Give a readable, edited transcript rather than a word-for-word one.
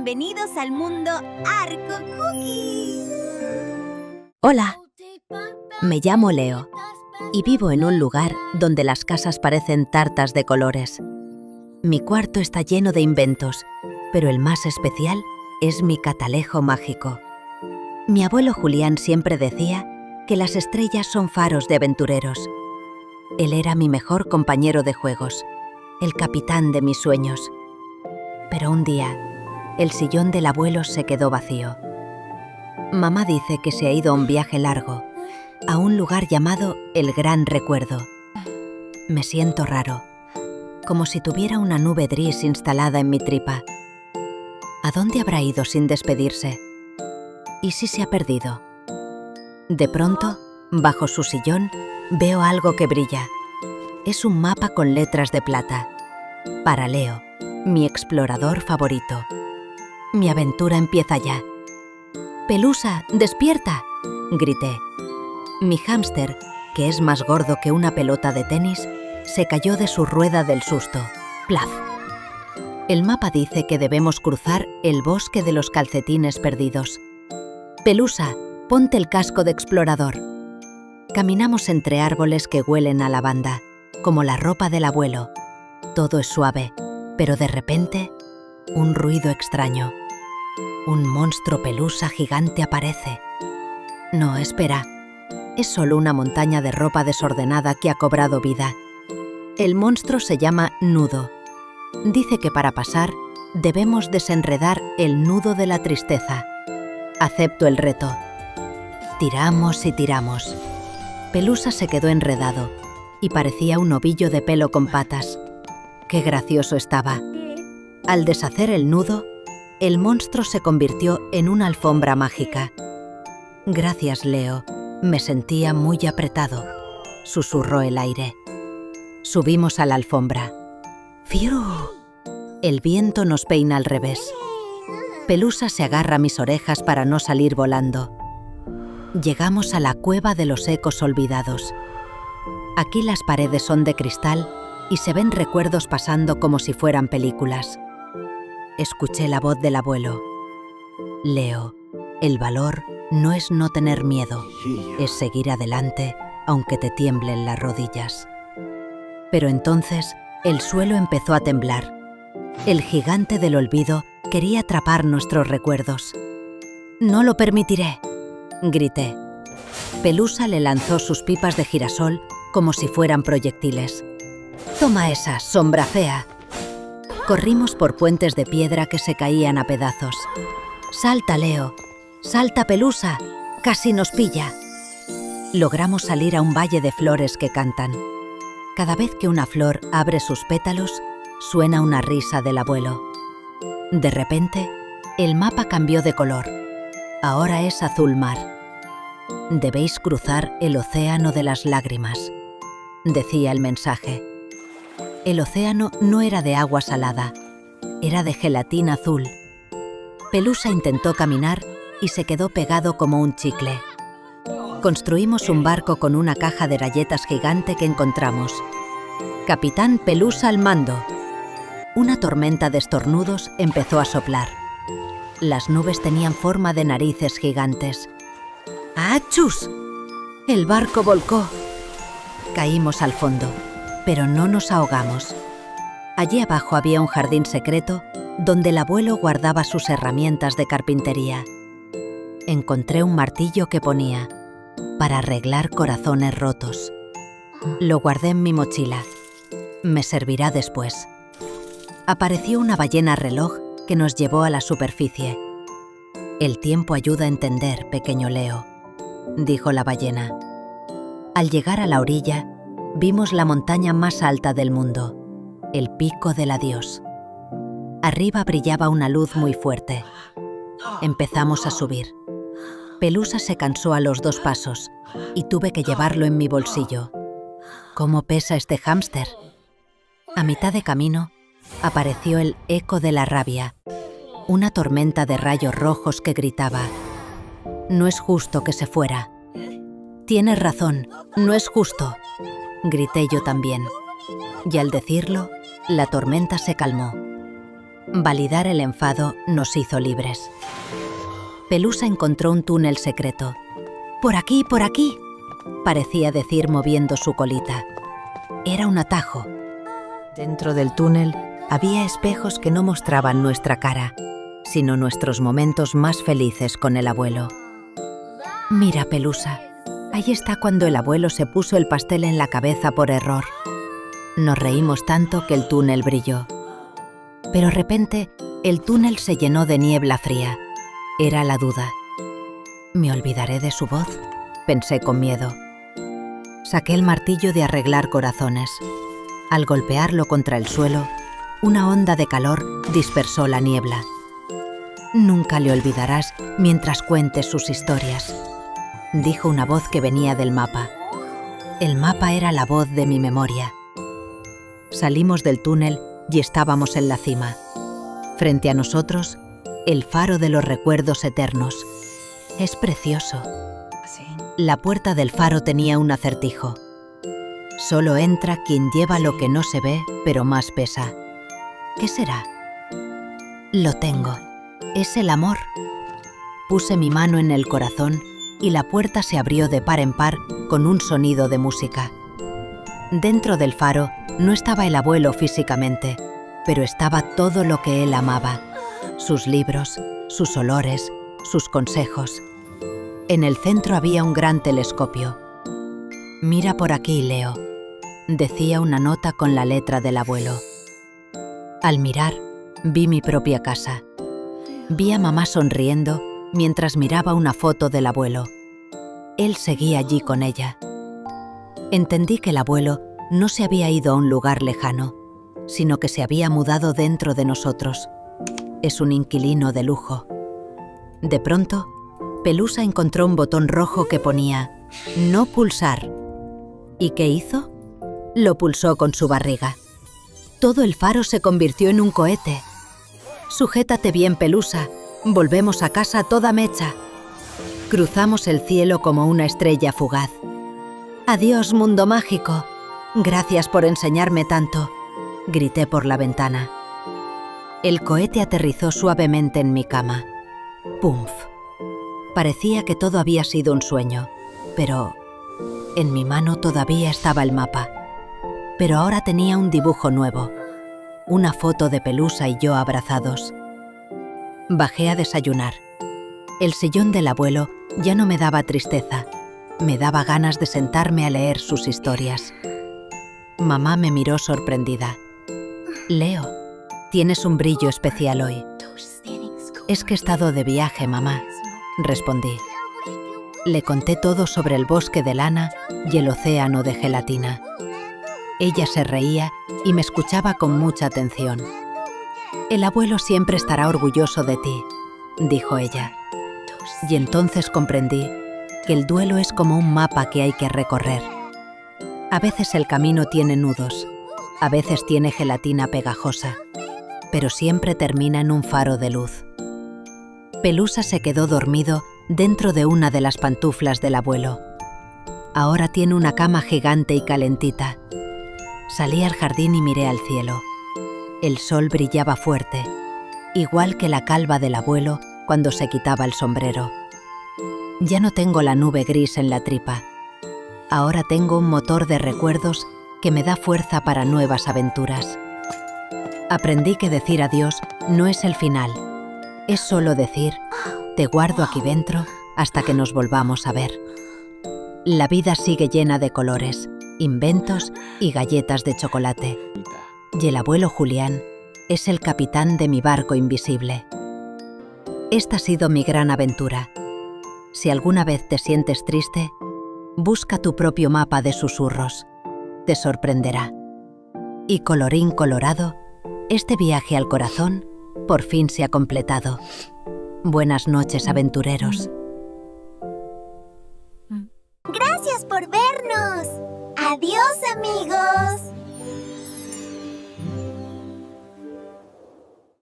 Bienvenidos al mundo Arco Cookie. Hola, me llamo Leo y vivo en un lugar donde las casas parecen tartas de colores. Mi cuarto está lleno de inventos, pero el más especial es mi catalejo mágico. Mi abuelo Julián siempre decía que las estrellas son faros de aventureros. Él era mi mejor compañero de juegos, el capitán de mis sueños. Pero un día, el sillón del abuelo se quedó vacío. Mamá dice que se ha ido a un viaje largo, a un lugar llamado El Gran Recuerdo. Me siento raro, como si tuviera una nube gris instalada en mi tripa. ¿A dónde habrá ido sin despedirse? ¿Y si se ha perdido? De pronto, bajo su sillón, veo algo que brilla. Es un mapa con letras de plata. Para Leo, mi explorador favorito. Mi aventura empieza ya. ¡Pelusa, despierta!, grité. Mi hámster, que es más gordo que una pelota de tenis, se cayó de su rueda del susto. ¡Plaf! El mapa dice que debemos cruzar el bosque de los calcetines perdidos. Pelusa, ponte el casco de explorador. Caminamos entre árboles que huelen a lavanda, como la ropa del abuelo. Todo es suave, pero de repente, un ruido extraño. Un monstruo pelusa gigante aparece. No, espera. Es solo una montaña de ropa desordenada que ha cobrado vida. El monstruo se llama Nudo. Dice que para pasar, debemos desenredar el nudo de la tristeza. Acepto el reto. Tiramos y tiramos. Pelusa se quedó enredado y parecía un ovillo de pelo con patas. ¡Qué gracioso estaba! Al deshacer el nudo, el monstruo se convirtió en una alfombra mágica. Gracias, Leo. Me sentía muy apretado, susurró el aire. Subimos a la alfombra. ¡Fiu! El viento nos peina al revés. Pelusa se agarra a mis orejas para no salir volando. Llegamos a la cueva de los ecos olvidados. Aquí las paredes son de cristal y se ven recuerdos pasando como si fueran películas. Escuché la voz del abuelo. Leo, el valor no es no tener miedo, es seguir adelante aunque te tiemblen las rodillas. Pero entonces el suelo empezó a temblar. El gigante del olvido quería atrapar nuestros recuerdos. «No lo permitiré», grité. Pelusa le lanzó sus pipas de girasol como si fueran proyectiles. «Toma esa, sombra fea». Corrimos por puentes de piedra que se caían a pedazos. «Salta, Leo. Salta, Pelusa. Casi nos pilla». Logramos salir a un valle de flores que cantan. Cada vez que una flor abre sus pétalos, suena una risa del abuelo. De repente, el mapa cambió de color. Ahora es azul mar. «Debéis cruzar el océano de las lágrimas», decía el mensaje. El océano no era de agua salada, era de gelatina azul. Pelusa intentó caminar y se quedó pegado como un chicle. Construimos un barco con una caja de galletas gigante que encontramos. Capitán Pelusa al mando. Una tormenta de estornudos empezó a soplar. Las nubes tenían forma de narices gigantes. ¡Achus! El barco volcó. Caímos al fondo, pero no nos ahogamos. Allí abajo había un jardín secreto donde el abuelo guardaba sus herramientas de carpintería. Encontré un martillo que ponía «para arreglar corazones rotos». Lo guardé en mi mochila. Me servirá después. Apareció una ballena reloj que nos llevó a la superficie. «El tiempo ayuda a entender, pequeño Leo», dijo la ballena. Al llegar a la orilla, vimos la montaña más alta del mundo, el Pico del Adiós. Arriba brillaba una luz muy fuerte. Empezamos a subir. Pelusa se cansó a los 2 pasos y tuve que llevarlo en mi bolsillo. ¿Cómo pesa este hámster? A mitad de camino, apareció el eco de la rabia, una tormenta de rayos rojos que gritaba: «No es justo que se fuera». «Tienes razón, no es justo», grité yo también. Y al decirlo, la tormenta se calmó. Validar el enfado nos hizo libres. Pelusa encontró un túnel secreto. «¡Por aquí, por aquí!», parecía decir moviendo su colita. Era un atajo. Dentro del túnel había espejos que no mostraban nuestra cara, sino nuestros momentos más felices con el abuelo. «Mira, Pelusa, ahí está cuando el abuelo se puso el pastel en la cabeza por error». Nos reímos tanto que el túnel brilló. Pero de repente, el túnel se llenó de niebla fría. Era la duda. «¿Me olvidaré de su voz?», pensé con miedo. Saqué el martillo de arreglar corazones. Al golpearlo contra el suelo, una onda de calor dispersó la niebla. «Nunca le olvidarás mientras cuentes sus historias», dijo una voz que venía del mapa. El mapa era la voz de mi memoria. Salimos del túnel y estábamos en la cima. Frente a nosotros, el faro de los recuerdos eternos. Es precioso. La puerta del faro tenía un acertijo. Solo entra quien lleva lo que no se ve, pero más pesa. ¿Qué será? Lo tengo. Es el amor. Puse mi mano en el corazón y la puerta se abrió de par en par con un sonido de música. Dentro del faro no estaba el abuelo físicamente, pero estaba todo lo que él amaba. Sus libros, sus olores, sus consejos. En el centro había un gran telescopio. «Mira por aquí, Leo», decía una nota con la letra del abuelo. Al mirar, vi mi propia casa. Vi a mamá sonriendo mientras miraba una foto del abuelo. Él seguía allí con ella. Entendí que el abuelo no se había ido a un lugar lejano, sino que se había mudado dentro de nosotros. Es un inquilino de lujo. De pronto, Pelusa encontró un botón rojo que ponía «No pulsar». ¿Y qué hizo? Lo pulsó con su barriga. Todo el faro se convirtió en un cohete. «Sujétate bien, Pelusa. Volvemos a casa a toda mecha». Cruzamos el cielo como una estrella fugaz. «Adiós, mundo mágico. Gracias por enseñarme tanto», grité por la ventana. El cohete aterrizó suavemente en mi cama. ¡Pumf! Parecía que todo había sido un sueño, pero en mi mano todavía estaba el mapa. Pero ahora tenía un dibujo nuevo, una foto de Pelusa y yo abrazados. Bajé a desayunar. El sillón del abuelo ya no me daba tristeza, me daba ganas de sentarme a leer sus historias. Mamá me miró sorprendida. «Leo, tienes un brillo especial hoy». «Es que he estado de viaje, mamá», respondí. Le conté todo sobre el bosque de lana y el océano de gelatina. Ella se reía y me escuchaba con mucha atención. «El abuelo siempre estará orgulloso de ti», dijo ella. Y entonces comprendí que el duelo es como un mapa que hay que recorrer. A veces el camino tiene nudos, a veces tiene gelatina pegajosa, pero siempre termina en un faro de luz. Pelusa se quedó dormido dentro de una de las pantuflas del abuelo. Ahora tiene una cama gigante y calentita. Salí al jardín y miré al cielo. El sol brillaba fuerte, igual que la calva del abuelo cuando se quitaba el sombrero. Ya no tengo la nube gris en la tripa. Ahora tengo un motor de recuerdos que me da fuerza para nuevas aventuras. Aprendí que decir adiós no es el final. Es solo decir, te guardo aquí dentro hasta que nos volvamos a ver. La vida sigue llena de colores, inventos y galletas de chocolate. Y el abuelo Julián es el capitán de mi barco invisible. Esta ha sido mi gran aventura. Si alguna vez te sientes triste, busca tu propio mapa de susurros. Te sorprenderá. Y colorín colorado, este viaje al corazón por fin se ha completado. Buenas noches, aventureros.